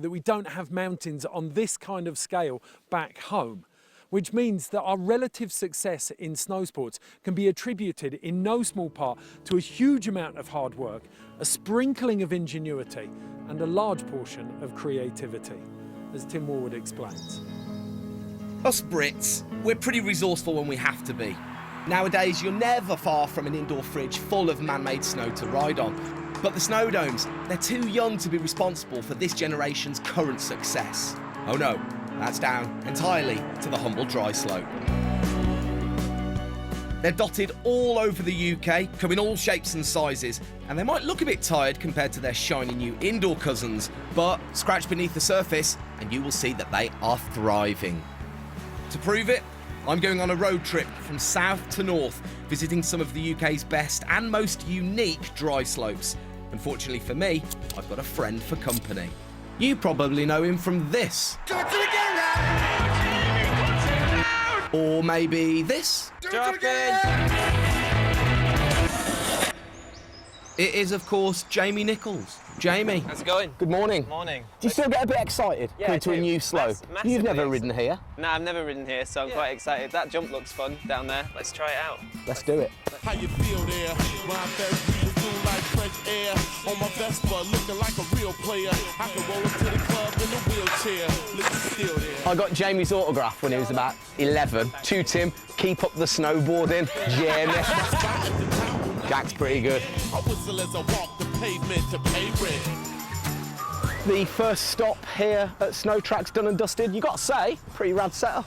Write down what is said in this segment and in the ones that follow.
that we don't have mountains on this kind of scale back home, which means that our relative success in snow sports can be attributed in no small part to a huge amount of hard work, a sprinkling of ingenuity, and a large portion of creativity, as Tim Warwood explains. Us Brits, we're pretty resourceful when we have to be. Nowadays, you're never far from an indoor fridge full of man-made snow to ride on. But the snow domes, they're too young to be responsible for this generation's current success. Oh no, that's down entirely to the humble Dryslope. They're dotted all over the UK, come in all shapes and sizes, and they might look a bit tired compared to their shiny new indoor cousins, but scratch beneath the surface and you will see that they are thriving. To prove it, I'm going on a road trip from south to north, visiting some of the UK's best and most unique dry slopes. Unfortunately for me, I've got a friend for company. You probably know him from this. Or maybe this. It is, of course, Jamie Nichols. Jamie. How's it going? Good morning. Morning. Do you still get a bit excited coming to a new slope? You've never ridden here? No, I've never ridden here, so I'm quite excited. That jump looks fun down there. Let's try it out. Let's do it. How you feel there? My best breeze do like fresh air. On my Vespa, looking like a real player. I can roll up to the club in a wheelchair. Looking still there. I got Jamie's autograph when he was about 11. To Tim, keep up the snowboarding. Jamie. Jack's pretty good. I whistle as I walk the pavement to pay rent. The first stop here at Snow Track's done and dusted. You got to say, pretty rad setup.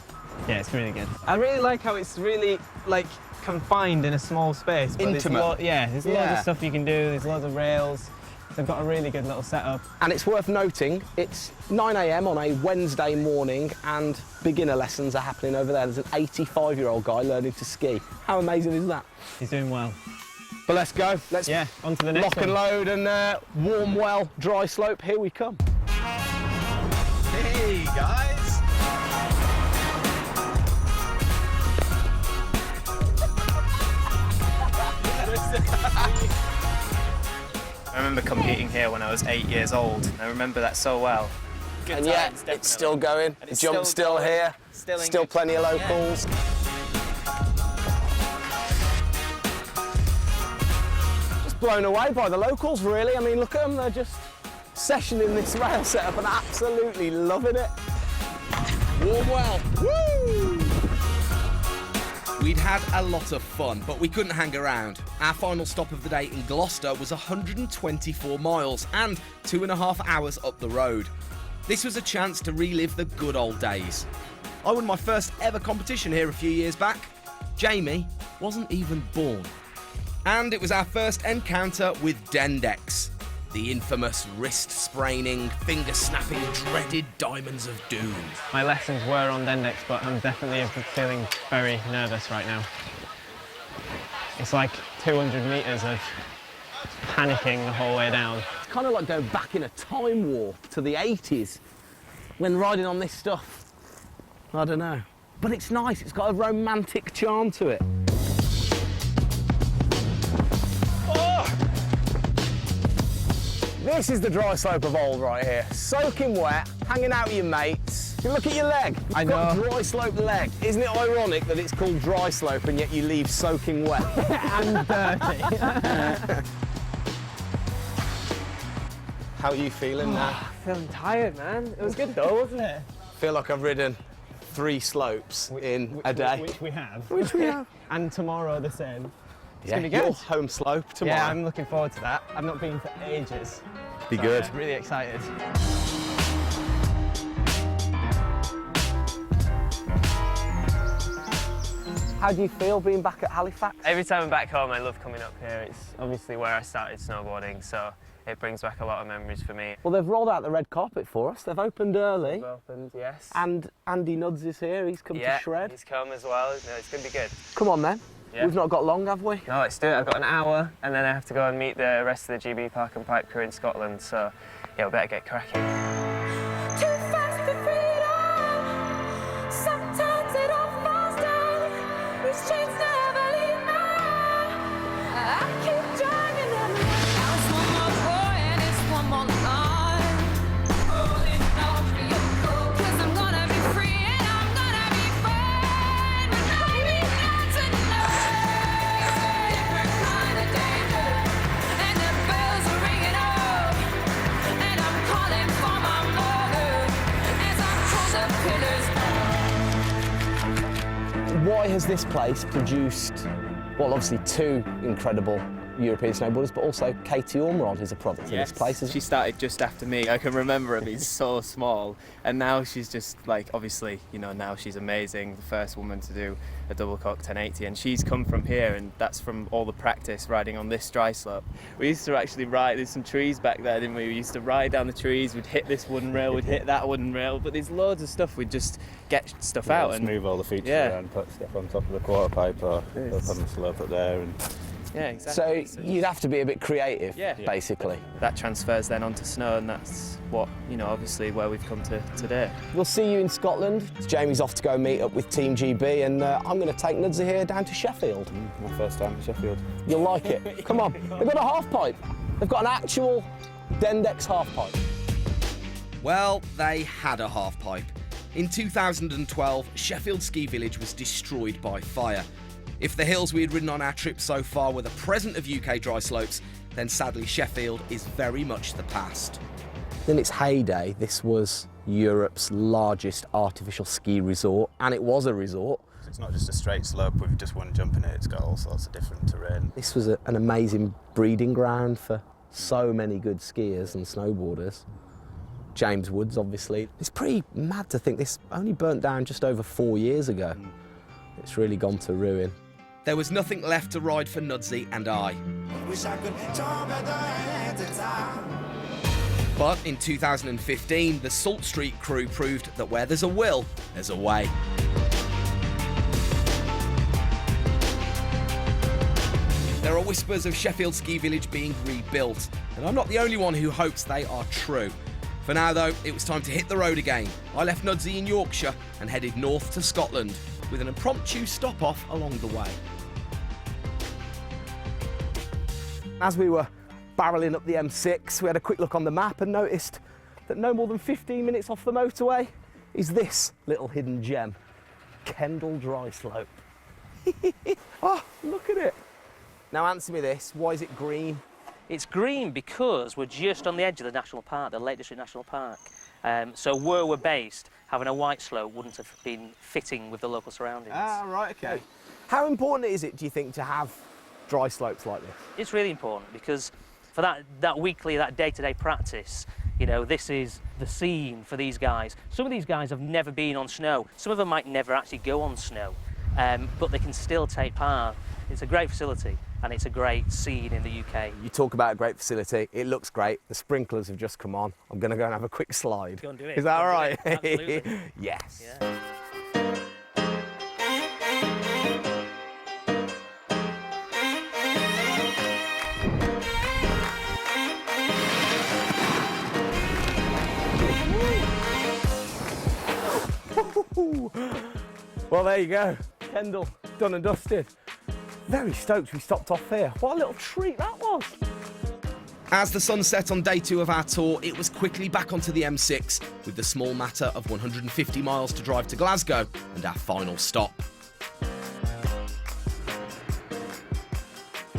Yeah, it's really good. I really like how it's really like confined in a small space. But Intimate. There's loads of stuff you can do. There's loads of rails. They've got a really good little setup. And it's worth noting, it's 9 AM on a Wednesday morning and beginner lessons are happening over there. There's an 85-year-old guy learning to ski. How amazing is that? He's doing well. But let's go. Let's on to the next lock and load and warm well, dry slope. Here we come. Hey guys! I remember competing here when I was 8 years old. I remember that so well. Good And times, yet, definitely. it's still going. The jump's still going. here. Still Plenty of locals. Just blown away by the locals, really. I mean, look at them. They're just sessioning this rail setup and absolutely loving it. Warm well. Woo! We'd had a lot of fun, but we couldn't hang around. Our final stop of the day in Gloucester was 124 miles and 2.5 hours up the road. This was a chance to relive the good old days. I won my first ever competition here a few years back. Jamie wasn't even born. And it was our first encounter with Dendex, the infamous wrist-spraining, finger-snapping, dreaded diamonds of doom. My lessons were on Dendex, but I'm definitely feeling very nervous right now. It's like 200 metres of panicking the whole way down. It's kind of like going back in a time warp to the 80s when riding on this stuff. I don't know. But it's nice, it's got a romantic charm to it. This is the dry slope of old right here. Soaking wet, hanging out with your mates. You look at your leg. I You've got a dry slope leg. Isn't it ironic that it's called dry slope and yet you leave soaking wet? And dirty. How are you feeling now? Feeling tired, man. It was good though, wasn't it? Feel like I've ridden 3 slopes in a day. Which we have. Which we have. And tomorrow the same. It's Yeah, gonna be good. your home slope tomorrow. Yeah, I'm looking forward to that. I've not been for ages. Be So, good. yeah, really excited. How do you feel being back at Halifax? Every time I'm back home, I love coming up here. It's obviously where I started snowboarding, so it brings back a lot of memories for me. Well, they've rolled out the red carpet for us. They've opened early. We've opened, yes. And Andy Nuds is here. He's come to shred. He's come as well. No, it's going to be good. Come on, then. Yeah. We've not got long, have we? No, let's do it. I've got an hour, and then I have to go and meet the rest of the GB Park and Pipe crew in Scotland, so yeah, we better get cracking. Too fast for freedom. Sometimes it all falls down. Restraints never leave me. I keep driving and now it's one more boy and it's one more line. Rolling has this place produced, well, obviously 2 incredible European snowboarders, but also Katie Ormerod is a product of this place. She started just after me. I can remember her being so small, and now she's just like, obviously, you know, now she's amazing, the first woman to do a double cock 1080, and she's come from here, and that's from all the practice riding on this dry slope. We used to actually ride, there's some trees back there, didn't we? We used to ride down the trees, we'd hit this wooden rail, we'd hit that wooden rail, but there's loads of stuff, we'd just get stuff out and move all the features around, put stuff on top of the quarter pipe or up on the slope up there. And yeah, exactly. So you'd have to be a bit creative, basically. That transfers then onto snow, and that's what, you know, obviously where we've come to today. We'll see you in Scotland. Jamie's off to go meet up with Team GB, and I'm going to take Nudzy here down to Sheffield. My first time in Sheffield. You'll like it. Come on. They've got a half pipe. They've got an actual Dendex half pipe. Well, they had a half pipe. In 2012, Sheffield Ski Village was destroyed by fire. If the hills we had ridden on our trip so far were the present of UK dry slopes, then sadly Sheffield is very much the past. In its heyday, this was Europe's largest artificial ski resort, and it was a resort. It's not just a straight slope with just one jump in it, it's got all sorts of different terrain. This was an amazing breeding ground for so many good skiers and snowboarders. James Woods, obviously. It's pretty mad to think this only burnt down just over 4 years ago. It's really gone to ruin. There was nothing left to ride for Nudzy and I. But in 2015, the Salt Street crew proved that where there's a will, there's a way. There are whispers of Sheffield Ski Village being rebuilt, and I'm not the only one who hopes they are true. For now, though, it was time to hit the road again. I left Nudzy in Yorkshire and headed north to Scotland, with an impromptu stop-off along the way. As we were barrelling up the M6, we had a quick look on the map and noticed that no more than 15 minutes off the motorway is this little hidden gem, Kendal Dryslope. Oh, look at it. Now answer me this, why is it green? It's green because we're just on the edge of the national park, the Lake District National Park. So where we're based, having a white slope wouldn't have been fitting with the local surroundings. Ah, right, okay. How important is it, do you think, to have dry slopes like this? It's really important because for that weekly, that day-to-day practice, you know, this is the scene for these guys. Some of these guys have never been on snow. Some of them might never actually go on snow, but they can still take part. It's a great facility and it's a great scene in the UK. You talk about a great facility, it looks great. The sprinklers have just come on. I'm going to go and have a quick slide. Go and do it. Is that all right? Absolutely. Yes. Yeah. Well, there you go. Kendal, done and dusted. Very stoked we stopped off here. What a little treat that was. As the sun set on day 2 of our tour, it was quickly back onto the M6 with the small matter of 150 miles to drive to Glasgow and our final stop.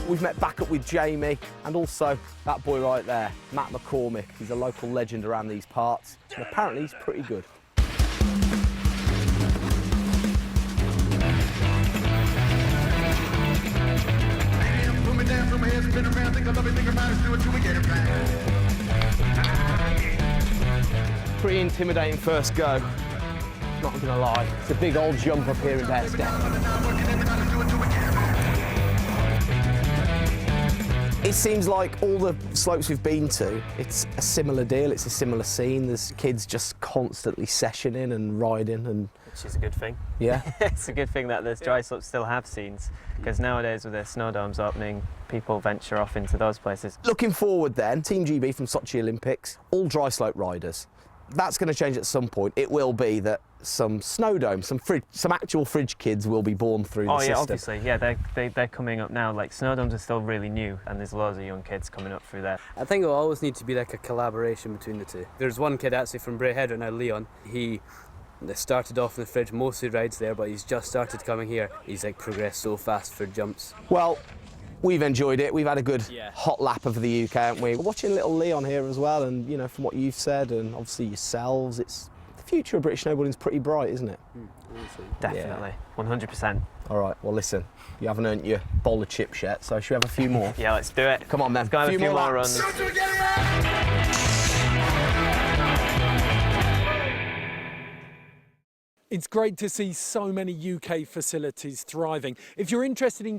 We've met back up with Jamie and also that boy right there, Matt McCormick. He's a local legend around these parts and apparently he's pretty good. Pretty intimidating first go, not gonna lie. It's a big old jump up here in Bearsden. It seems like all the slopes we've been to, it's a similar deal, it's a similar scene. There's kids just constantly sessioning and riding and... Which is a good thing. Yeah. It's a good thing that the dry slopes still have scenes, because nowadays with the snow domes opening, people venture off into those places. Looking forward then, Team GB from Sochi Olympics, all dry slope riders. That's going to change at some point. It will be that some snow domes, some actual fridge kids will be born through the system. Oh yeah, obviously, yeah, they're coming up now. Like snow domes are still really new, and there's loads of young kids coming up through there. I think it'll always need to be like a collaboration between the two. There's one kid actually from Braehead right now, Leon. He started off in the fridge, mostly rides there, but he's just started coming here. He's like progressed so fast for jumps. Well, we've enjoyed it. We've had a good hot lap of the UK, haven't we? We're watching little Leon here as well, and you know, from what you've said, and obviously yourselves, it's future of British snowboarding is pretty bright, isn't it? Definitely, 100%. All right, well, listen, you haven't earned your bowl of chips yet, so should we have a few more? Yeah, let's do it. Come on, then. Let's go have a few more laps. runs. It's great to see so many UK facilities thriving. If you're interested in getting